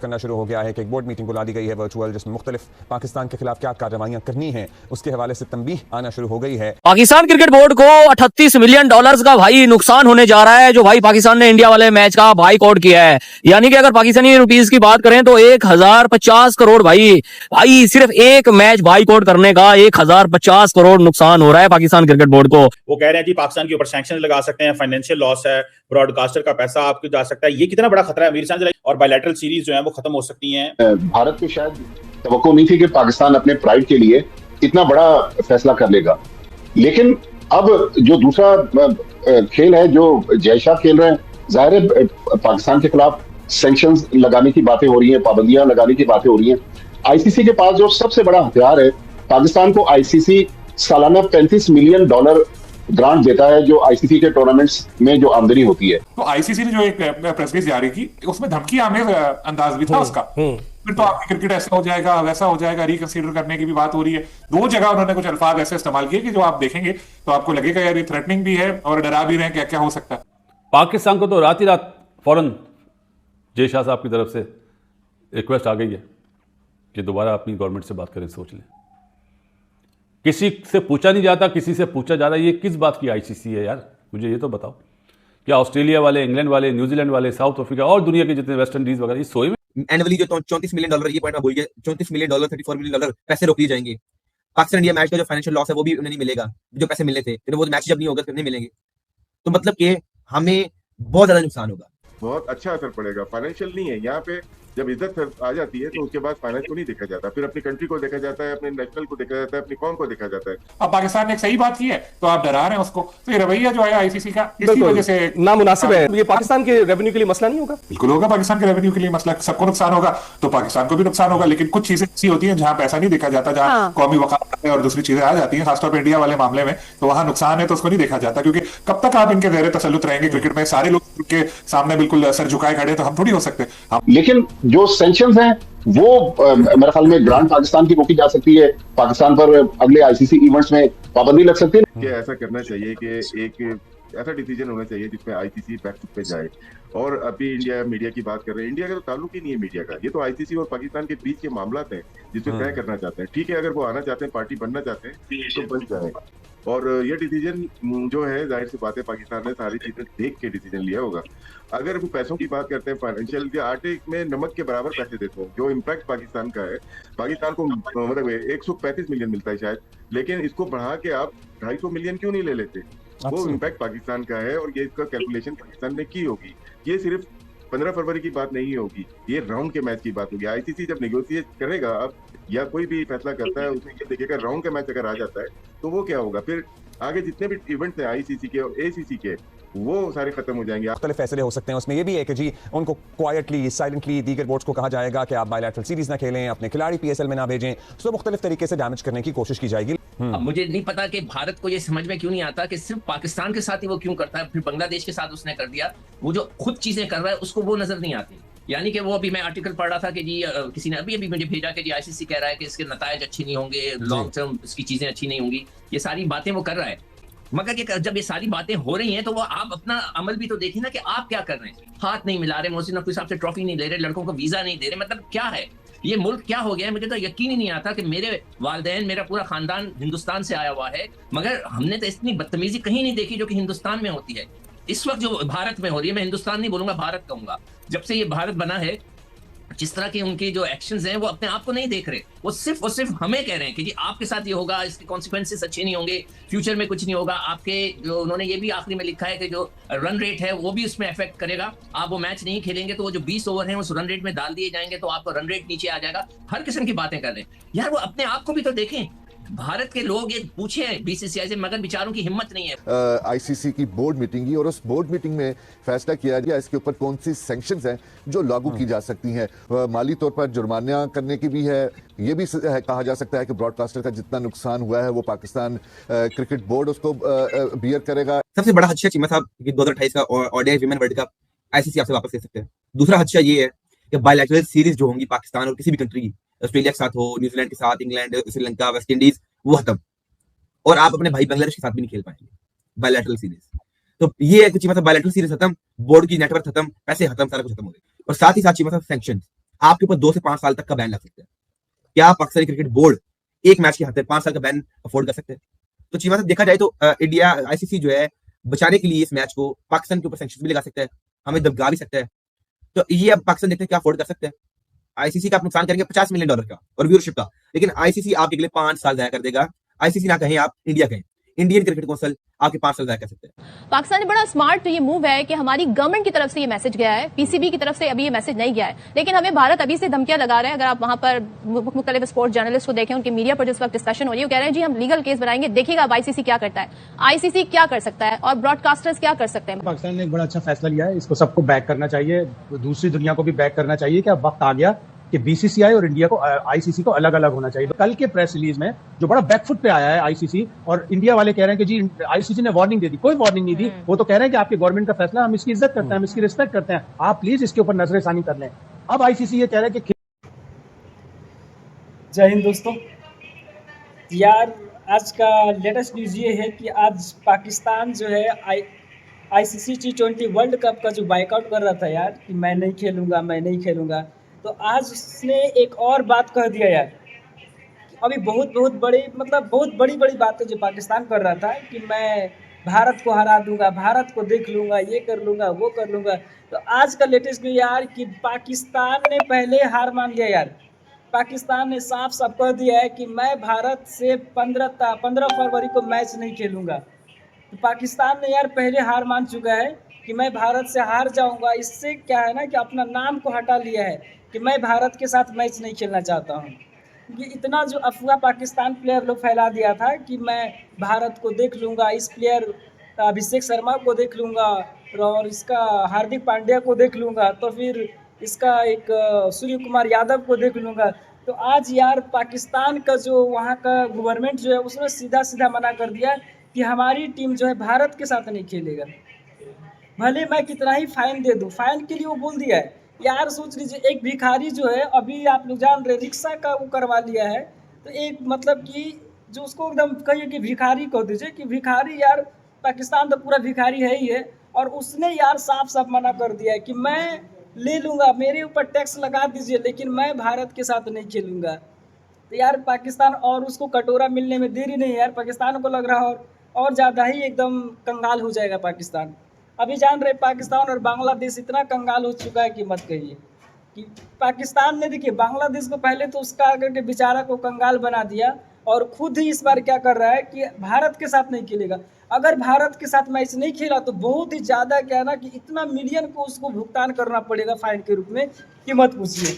करना शुरू हो गया है कि एक बोर्ड मीटिंग बुला दी गई है वर्चुअल, जिसमें मुख्तलिफ पाकिस्तान के खिलाफ क्या कार्रवाइयां करनी है उसके हवाले से तंबीह आना शुरू हो गई है। पाकिस्तान क्रिकेट बोर्ड को $38 मिलियन का भाई नुकसान होने जा रहा है, जो भाई पाकिस्तान ने इंडिया वाले मैच का बाइकआउट किया है। यानी कि अगर पाकिस्तानी रुपीस की बात करें तो 1050 करोड़ भाई सिर्फ एक मैच बाइकआउट करने का 1050 करोड़ नुकसान हो रहा है पाकिस्तान क्रिकेट बोर्ड को। वो कह रहे हैं जी पाकिस्तान के ऊपर सैंक्शन लगा सकते हैं, फाइनेंशियल लॉस है, ब्रॉडकास्टर का पैसा आपको जा सकता है। ये कितना बड़ा खतरा है अमीर साहब, और बायलैटरल सीरीज जो है वो खत्म हो सकती हैं। भारत को शायद तवक्को नहीं थी कि पाकिस्तान अपने प्राइड के लिए इतना बड़ा फैसला कर लेगा, लेकिन अब जो दूसरा खेल है जो जय शाह खेल रहे हैं, जाहिर है पाकिस्तान के खिलाफ सैंक्शंस लगाने की बातें हो रही हैं, पाबंदियां लगाने की बातें हो रही हैं। आईसीसी के पास जो सबसे बड़ा हथियार है, पाकिस्तान को आईसीसी सालाना $35 मिलियन ग्रांट देता है, जो आईसीसी के टूर्नामेंट्स में जो आमदनी होती है। तो आईसीसी ने जो एक प्रेस रिलीज जारी की, उसमें धमकी आमेज अंदाज भी था उसका। फिर तो आपकी क्रिकेट ऐसा हो जाएगा, वैसा हो जाएगा, रिकंसीडर करने की भी बात हो रही है। दो जगह उन्होंने कुछ अल्फाज ऐसे इस्तेमाल किए कि जो आप देखेंगे तो आपको लगेगा यार ये थ्रेटनिंग भी है और डरा भी रहे हैं, क्या क्या हो सकता है। पाकिस्तान को तो रात ही रात फौरन जय शाह साहब की तरफ से रिक्वेस्ट आ गई है कि दोबारा अपनी गवर्नमेंट से बात करें, सोच लें। किसी से पूछा नहीं जाता, किसी से पूछा जा रहा है। ये किस बात की आईसीसी है यार, मुझे ये तो बताओ। क्या ऑस्ट्रेलिया वाले, इंग्लैंड वाले, न्यूजीलैंड वाले, साउथ अफ्रीका और दुनिया के जितने वेस्ट इंडीज वगैरह, ये सोए में एनुअली जो $34 मिलियन, ये पॉइंट मैं भूल गया, $34 मिलियन, $34 मिलियन पैसे रोक दिए जाएंगे। पाकिस्तान इंडिया मैच का जो फाइनेंशियल लॉस है वो भी उन्हें नहीं मिलेगा, जो पैसे मिलने थे, तो वो मैच जब नहीं होगा तो नहीं मिलेंगे। तो मतलब कि हमें बहुत ज्यादा नुकसान होगा, बहुत अच्छा असर पड़ेगा। फाइनेंशियल नहीं है यहाँ पे, जब इज्जत आ जाती है तो उसके बाद फाइनेंस को नहीं देखा जाता, फिर अपनी कंट्री को देखा जाता है, अपने नेशनल को देखा जाता है, अपनी कौम को देखा जाता है। अब पाकिस्तान ने एक सही बात की है तो आप डरा रहे हैं उसको, तो ये रवैया जो है आईसीसी का इसकी वजह से नामुनासिब है। ये पाकिस्तान के रेवेन्यू के लिए मसला नहीं होगा? बिल्कुल होगा, पाकिस्तान के रेवेन्यू के लिए मसला, सबको नुकसान होगा तो पाकिस्तान को भी नुकसान होगा। लेकिन कुछ चीजें ऐसी होती हैं जहां पैसा नहीं देखा जाता, जहां कौमी वकालत और दूसरी चीजें आ जाती हैं, खासतौर पर इंडिया वाले मामले में, तो वहां नुकसान है तो उसको नहीं देखा जाता। क्योंकि कब तक आप इनके ज़ेरे तसल्लुत रहेंगे क्रिकेट में, सारे लोग के सामने बिल्कुल सर झुकाए खड़े, तो हम थोड़ी हो सकते। लेकिन जो सैंक्शंस हैं वो मेरे ख्याल में ग्रांट पाकिस्तान की रोकी जा सकती है, पाकिस्तान पर अगले आईसीसी इवेंट्स में पाबंदी लग सकती है। कि ऐसा करना चाहिए कि एक ऐसा डिसीजन होना चाहिए जिसमें आईसीसी बैक पे जाए। और अभी इंडिया मीडिया की बात कर रहे हैं, इंडिया का तो ताल्लुक ही नहीं है मीडिया का, ये तो आईसीसी और पाकिस्तान के बीच के मामला हैं जिसमें तय करना चाहते हैं। ठीक है, अगर वो आना चाहते हैं, पार्टी बनना चाहते हैं तो बन जाएगा। और ये डिसीजन जो है, जाहिर सी बात है पाकिस्तान ने सारी चीजें देख के डिसीजन लिया होगा। अगर वो पैसों की बात करते हैं, फाइनेंशियल, आटे में नमक के बराबर पैसे देते हैं, जो इम्पैक्ट पाकिस्तान का है, पाकिस्तान को मतलब 135 मिलियन मिलता है शायद, लेकिन इसको बढ़ा के आप 250 मिलियन क्यों नहीं ले लेते? वो इम्पैक्ट पाकिस्तान का है और ये इसका कैलकुलेशन पाकिस्तान ने की होगी। ये सिर्फ 15 फरवरी की बात नहीं होगी, ये राउंड के मैच की बात होगी। आईसीसी जब नेगोशिएट करेगा अब या कोई भी फैसला करता है, उसमें ये देखेगा राउंड का मैच अगर आ जाता है तो वो क्या होगा, फिर आगे जितने भी इवेंट्स हैं आईसीसी के और एसीसी के, वो सारे खत्म हो जाएंगे। मुख्तलिफ फैसले हो सकते हैं। उसमें यह भी है कि जी उनको क्वाइटली, साइलेंटली दीगर बोर्ड्स को कहा जाएगा कि आप बायलैटरल सीरीज ना खेलें, अपने खिलाड़ी पीएसएल में ना भेजें, तो मुख्तलिफ तरीके से डैमेज करने की कोशिश की जाएगी। अब मुझे नहीं पता कि भारत को ये समझ में क्यों नहीं आता कि सिर्फ पाकिस्तान के साथ ही वो क्यों करता है, फिर बांग्लादेश के साथ उसने कर दिया। वो जो खुद चीजें कर रहा है उसको वो नजर नहीं आती। यानी कि वो अभी मैं आर्टिकल पढ़ रहा था कि जी किसी ने अभी मुझे भेजा कि जी आईसीसी कह रहा है कि इसके नतायज अच्छे नहीं होंगे, लॉन्ग टर्म इसकी चीजें अच्छी नहीं होंगी, ये सारी बातें वो कर रहा है। मगर ये जब ये सारी बातें हो रही हैं तो वो आप अपना अमल भी तो देखिए ना कि आप क्या कर रहे हैं। हाथ नहीं मिला रहे, मोहसिन नकवी साहब से ट्रॉफी नहीं ले रहे, लड़कों को वीजा नहीं दे रहे, मतलब क्या है ये मुल्क, क्या हो गया है? मुझे तो यकीन ही नहीं आता कि मेरे वालिदैन, मेरा पूरा खानदान हिंदुस्तान से आया हुआ है, मगर हमने तो इतनी बदतमीजी कहीं नहीं देखी जो कि हिंदुस्तान में होती है इस वक्त, जो भारत में हो रही है। मैं हिंदुस्तान नहीं बोलूंगा, भारत कहूंगा। जब से ये भारत बना है, जिस तरह के उनके जो एक्शंस हैं वो अपने आप को नहीं देख रहे, वो सिर्फ और सिर्फ हमें कह रहे हैं कि जी आपके साथ ये होगा, इसके कॉन्सिक्वेंसेस अच्छे नहीं होंगे, फ्यूचर में कुछ नहीं होगा आपके। जो उन्होंने ये भी आखिरी में लिखा है कि जो रन रेट है वो भी उसमें अफेक्ट करेगा। आप वो मैच नहीं खेलेंगे तो वो जो 20 ओवर हैं उस रन रेट में डाल दिए जाएंगे तो आपका रन रेट नीचे आ जाएगा। हर किस्म की बातें कर रहे हैं यार, वो अपने आप को भी तो देखें। भारत के लोग ये पूछे बीसीसीआई से, मगर बेचारों की हिम्मत नहीं है। आईसीसी की बोर्ड मीटिंग की और उस बोर्ड मीटिंग में फैसला किया गया इसके ऊपर कौन सी सैंक्शंस हैं जो लागू की जा सकती हैं। माली तौर पर जुर्माना करने की भी है। ये भी कहा जा सकता है कि ब्रॉडकास्टर का जितना नुकसान हुआ है वो पाकिस्तान क्रिकेट बोर्ड उसको बियर करेगा। सबसे बड़ा खदशा चीमा साहब कि 2028 का ODI women world cup ICC आपसे वापस ले सकते हैं। दूसरा खदशा ये है कि बायलैटरल सीरीज जो होंगी पाकिस्तान और किसी भी कंट्री की, ऑस्ट्रेलिया के साथ हो, न्यूजीलैंड के साथ, इंग्लैंड, श्रीलंका, वेस्ट इंडीज, वो खत्म। और आप अपने भाई बांग्लादेश के साथ भी नहीं खेल पाएंगे बायलैटरल सीरीज। तो ये है कि चीमा साहब बायलैटरल सीरीज खत्म, बोर्ड की नेटवर्क खत्म, पैसे खत्म, सारा कुछ खत्म हो गया। और साथ ही साथ चीमा साहब सैंक्शंस, आपके ऊपर 2 से 5 साल तक का बैन लग सकता है। क्या पाकिस्तानी क्रिकेट बोर्ड एक मैच के खातिर 5 साल का बैन अफोर्ड कर सकते हैं? तो चीज़ से देखा जाए तो इंडिया आईसीसी जो है बचाने के लिए इस मैच को पाकिस्तान के ऊपर सैंक्शन भी लगा सकता है, हमें दबका भी सकता है। तो ये अब पाकिस्तान देखते हैं क्या अफोर्ड कर सकते हैं। आईसीसी का आप नुकसान करेंगे $50 मिलियन का और व्यूअरशिप का, लेकिन आईसीसी आपके अगले 5 साल ज़ाया कर देगा। आईसीसी ना कहें आप, इंडिया कहें, इंडियन क्रिकेट काउंसिल आपके 5 साल ज़ाया कर सकते हैं। पाकिस्तान ने बड़ा स्मार्ट ये मूव है कि हमारी गवर्नमेंट की तरफ से ये मैसेज गया है, पीसीबी की तरफ से अभी ये मैसेज नहीं गया है, लेकिन हमें भारत अभी से धमकियां लगा रहा है। अगर आप वहां पर मुख्तलिफ स्पोर्ट्स जर्नलिस्ट को देखें, उनके मीडिया पर जिस वक्त डिस्कशन हो रही है, वो कह रहे हैं जी हम लीगल केस बनाएंगे, देखिएगा अब आईसीसी क्या करता है, आईसीसी क्या कर सकता है और ब्रॉडकास्टर्स क्या कर सकते हैं। पाकिस्तान ने एक बड़ा अच्छा फैसला लिया है, इसको सबको बैक करना चाहिए, दूसरी दुनिया को भी बैक करना चाहिए कि अब वक्त आ गया कि बीसीसीआई और इंडिया को आईसीसी को अलग अलग होना चाहिए। कल के प्रेस रिलीज में जो बड़ा बैकफुट पे आया है आईसीसी, और इंडिया वाले कह रहे हैं कि जी आईसीसी ने वार्निंग दे दी, कोई वार्निंग नहीं दी। वो तो कह रहे हैं कि आपके गवर्नमेंट का फैसला, हम इसकी इज्जत करते हैं, हम इसकी रिस्पेक्ट करते हैं, आप प्लीज इसके ऊपर नजरसानी कर लें। अब आईसीसी ये कह रहा है कि जय हिंद दोस्तों। यार आज का लेटेस्ट न्यूज़ ये है कि आज पाकिस्तान जो है आईसीसी T20 वर्ल्ड कप का जो बाइकआउट कर रहा था यार कि मैं नहीं खेलूंगा, तो आज उसने एक और बात कह दिया यार। अभी बहुत बड़ी बातें जो पाकिस्तान कर रहा था कि मैं भारत को हरा दूंगा, भारत को देख लूंगा, ये कर लूंगा, वो कर लूंगा। तो आज का लेटेस्ट न्यूज़ यार कि पाकिस्तान ने पहले हार मान लिया यार। पाकिस्तान ने साफ साफ कह दिया है कि मैं भारत से 15 फरवरी को मैच नहीं खेलूंगा। तो पाकिस्तान ने यार पहले हार मान चुका है कि मैं भारत से हार जाऊंगा। इससे क्या है ना कि अपना नाम को हटा लिया है कि मैं भारत के साथ मैच नहीं खेलना चाहता हूँ। ये इतना जो अफवाह पाकिस्तान प्लेयर लोग फैला दिया था कि मैं भारत को देख लूँगा, इस प्लेयर अभिषेक शर्मा को देख लूँगा और इसका हार्दिक पांड्या को देख लूँगा, तो फिर इसका एक सूर्य कुमार यादव को देख लूँगा। तो आज यार पाकिस्तान का जो वहाँ का गवर्नमेंट जो है उसने सीधा मना कर दिया कि हमारी टीम जो है भारत के साथ नहीं खेलेगा, भले मैं कितना ही फाइन दे दूँ। फाइन के लिए वो बोल दिया है यार। सोच लीजिए एक भिखारी जो है, अभी आप लोग जान रहे रिक्शा का वो करवा लिया है, तो एक मतलब कि जो उसको एकदम कहिए कि भिखारी कह दीजिए कि भिखारी यार, पाकिस्तान तो पूरा भिखारी है ही है। और उसने यार साफ मना कर दिया है कि मैं ले लूँगा, मेरे ऊपर टैक्स लगा दीजिए, लेकिन मैं भारत के साथ नहीं खेलूँगा। तो यार पाकिस्तान और उसको कटोरा मिलने में देरी नहीं है यार। पाकिस्तान को लग रहा और ज़्यादा ही एकदम कंगाल हो जाएगा पाकिस्तान। अभी जान रहे पाकिस्तान और बांग्लादेश इतना कंगाल हो चुका है कि मत कहिए। कि पाकिस्तान ने देखिए बांग्लादेश को पहले तो उसका अगर के बेचारा को कंगाल बना दिया, और खुद ही इस बार क्या कर रहा है कि भारत के साथ नहीं खेलेगा। अगर भारत के साथ मैच नहीं खेला तो बहुत ही ज़्यादा क्या है ना कि इतना मिलियन को उसको भुगतान करना पड़ेगा फाइन के रूप में कि मत पूछिए।